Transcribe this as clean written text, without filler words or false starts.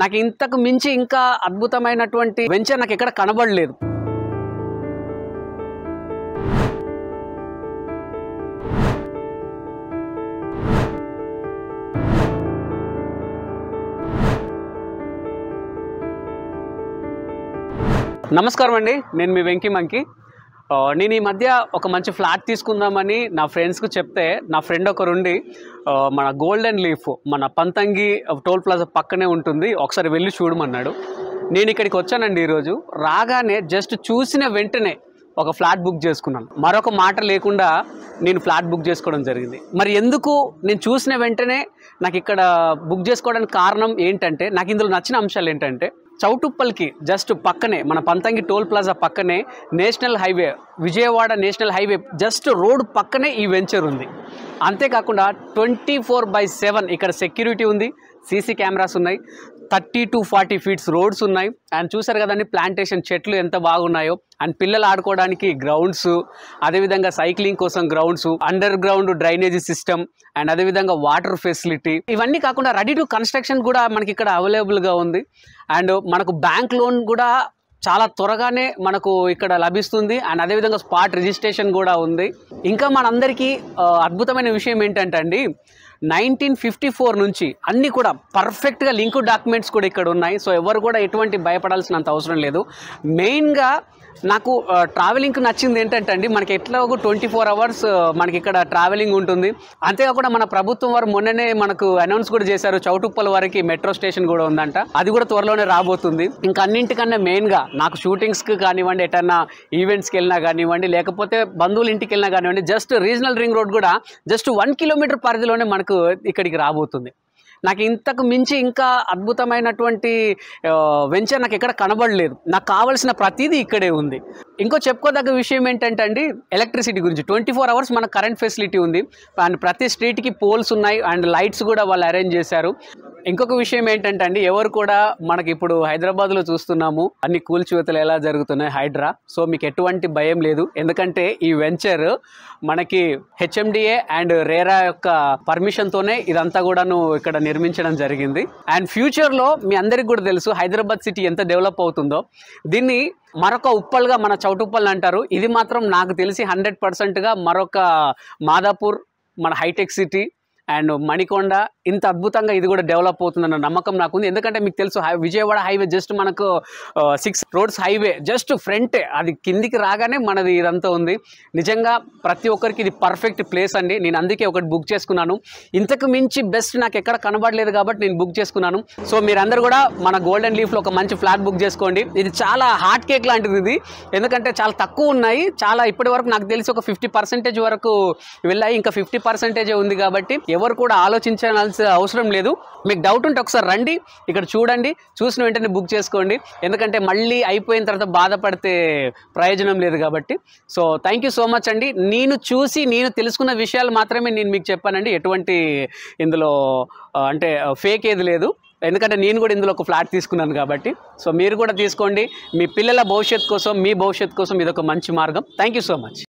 నాకు ఇంతకు మించి ఇంకా అద్భుతమైనటువంటి వెంచర్ నాకు ఎక్కడ కనబడలేదు. నమస్కారం అండి, నేను మీ వెంకీ మంకీ. నేను ఈ మధ్య ఒక మంచి ఫ్లాట్ తీసుకుందామని నా ఫ్రెండ్స్కి చెప్తే, నా ఫ్రెండ్ ఒకరుండి మన గోల్డెన్ లీఫ్ మన పంతంగి టోల్ ప్లాజా పక్కనే ఉంటుంది, ఒకసారి వెళ్ళి చూడమన్నాడు. నేను ఇక్కడికి వచ్చానండి. ఈరోజు రాగానే జస్ట్ చూసిన వెంటనే ఒక ఫ్లాట్ బుక్ చేసుకున్నాను. మరొక మాట లేకుండా నేను ఫ్లాట్ బుక్ చేసుకోవడం జరిగింది. మరి ఎందుకు నేను చూసిన వెంటనే నాకు ఇక్కడ బుక్ చేసుకోవడానికి కారణం ఏంటంటే, నాకు ఇందులో నచ్చిన అంశాలు ఏంటంటే, చౌటుప్పల్కి జస్ట్ పక్కనే మన పంతంగి టోల్ ప్లాజా పక్కనే national highway, Vijayawada national highway just road పక్కనే ఈ వెంచర్ ఉంది. అంతేకాకుండా 24/7 ఇక్కడ సెక్యూరిటీ ఉంది, సీసీ కెమెరాస్ ఉన్నాయి, 30 to 40 ఫీట్స్ రోడ్స్ ఉన్నాయి. అండ్ చూసారు కదండి ప్లాంటేషన్ చెట్లు ఎంత బాగున్నాయో. అండ్ పిల్లలు ఆడుకోవడానికి గ్రౌండ్స్, అదేవిధంగా సైక్లింగ్ కోసం grounds, under ground drainage system, and అదేవిధంగా వాటర్ ఫెసిలిటీ. ఇవన్నీ కాకుండా రెడీ టు కన్స్ట్రక్షన్ కూడా మనకి ఇక్కడ అవైలబుల్గా ఉంది. అండ్ మనకు బ్యాంక్ లోన్ కూడా చాలా త్వరగానే మనకు ఇక్కడ లభిస్తుంది. అండ్ అదేవిధంగా స్పాట్ రిజిస్ట్రేషన్ కూడా ఉంది. ఇంకా మనందరికీ అద్భుతమైన విషయం ఏంటంటే అండి, 1954 నుంచి అన్నీ కూడా పర్ఫెక్ట్గా లింక్ డాక్యుమెంట్స్ కూడా ఇక్కడ ఉన్నాయి. సో ఎవరు కూడా ఎటువంటి భయపడాల్సినంత అవసరం లేదు. మెయిన్గా నాకు ట్రావెలింగ్కి నచ్చింది ఏంటంటే అండి, మనకి ఎట్లా ఒక 24 hours మనకి ఇక్కడ ట్రావెలింగ్ ఉంటుంది. అంతేకాకుండా మన ప్రభుత్వం వారు మొన్ననే మనకు అనౌన్స్ కూడా చేశారు, చౌటుప్పల్ వరకు మెట్రో స్టేషన్ కూడా ఉందంట. అది కూడా త్వరలోనే రాబోతుంది. ఇంకా అన్నింటికన్నా మెయిన్గా నాకు షూటింగ్స్కి కానివ్వండి, ఎటన్నా ఈవెంట్స్కి వెళ్ళినా కానివ్వండి, లేకపోతే బంధువుల ఇంటికి వెళ్ళినా కానివ్వండి, జస్ట్ రీజనల్ రింగ్ రోడ్ కూడా జస్ట్ 1 కిలోమీటర్ పరిధిలోనే మనకు ఇక్కడికి రాబోతుంది. నాకు ఇంతకు మించి ఇంకా అద్భుతమైనటువంటి వెంచర్ నాకు ఎక్కడ కనబడలేదు. నాకు కావాల్సిన ప్రతిదీ ఇక్కడే ఉంది. ఇంకో చెప్పుకోదగ్గ విషయం ఏంటంటే అండి, ఎలక్ట్రిసిటీ గురించి 24 hours మన కరెంట్ ఫెసిలిటీ ఉంది. అండ్ ప్రతి స్ట్రీట్కి పోల్స్ ఉన్నాయి, అండ్ లైట్స్ కూడా వాళ్ళు అరేంజ్ చేశారు. ఇంకొక విషయం ఏంటంటే అండి, ఎవరు కూడా మనకి ఇప్పుడు హైదరాబాద్లో చూస్తున్నాము అన్ని కూల్చివేతలు ఎలా జరుగుతున్నాయి హైడ్రా. సో మీకు ఎటువంటి భయం లేదు, ఎందుకంటే ఈ వెంచర్ మనకి హెచ్ఎండిఏ అండ్ రేరా యొక్క పర్మిషన్తోనే ఇదంతా కూడాను ఇక్కడ నిర్మించడం జరిగింది. అండ్ ఫ్యూచర్లో మీ అందరికీ కూడా తెలుసు హైదరాబాద్ సిటీ ఎంత డెవలప్ అవుతుందో. దీన్ని మరొక ఉప్పల్గా మన చౌటుప్పల్ అంటారు. ఇది మాత్రం నాకు తెలిసి 100%గా మరొక మాదాపూర్, మన హైటెక్ సిటీ అండ్ మణికొండ ఇంత అద్భుతంగా ఇది కూడా డెవలప్ అవుతుందన్న నమ్మకం నాకు ఉంది. ఎందుకంటే మీకు తెలుసు విజయవాడ హైవే జస్ట్ మనకు 6 రోడ్స్ హైవే జస్ట్ ఫ్రంటే, అది కిందికి రాగానే మనది ఇదంతా ఉంది. నిజంగా ప్రతి ఒక్కరికి ఇది పర్ఫెక్ట్ ప్లేస్ అండి. నేను అందుకే ఒకటి బుక్ చేసుకున్నాను. ఇంతకు మించి బెస్ట్ నాకు ఎక్కడ కనబడలేదు కాబట్టి నేను బుక్ చేసుకున్నాను. సో మీరందరూ కూడా మన గోల్డెన్ లీఫ్లో ఒక మంచి ఫ్లాట్ బుక్ చేసుకోండి. ఇది చాలా హాట్ కేక్ లాంటిది ఇది, ఎందుకంటే చాలా తక్కువ ఉన్నాయి. చాలా ఇప్పటి వరకు నాకు తెలిసి ఒక 50% వరకు వెళ్ళాయి, ఇంకా 50% ఉంది. కాబట్టి ఎవరు కూడా ఆలోచించాల్సిన అవసరం లేదు. మీకు డౌట్ ఉంటే ఒకసారి రండి, ఇక్కడ చూడండి, చూసిన వెంటనే బుక్ చేసుకోండి. ఎందుకంటే మళ్ళీ అయిపోయిన తర్వాత బాధపడితే ప్రయోజనం లేదు కాబట్టి. So thank you so much అండి. నేను తెలుసుకున్న విషయాలు మాత్రమే నేను మీకు చెప్పానండి. ఎటువంటి ఇందులో అంటే ఫేక్ ఏది లేదు, ఎందుకంటే నేను కూడా ఇందులో ఒక ఫ్లాట్ తీసుకున్నాను కాబట్టి. సో మీరు కూడా తీసుకోండి, మీ పిల్లల భవిష్యత్తు కోసం, మీ భవిష్యత్తు కోసం ఇది ఒక మంచి మార్గం. Thank you so much.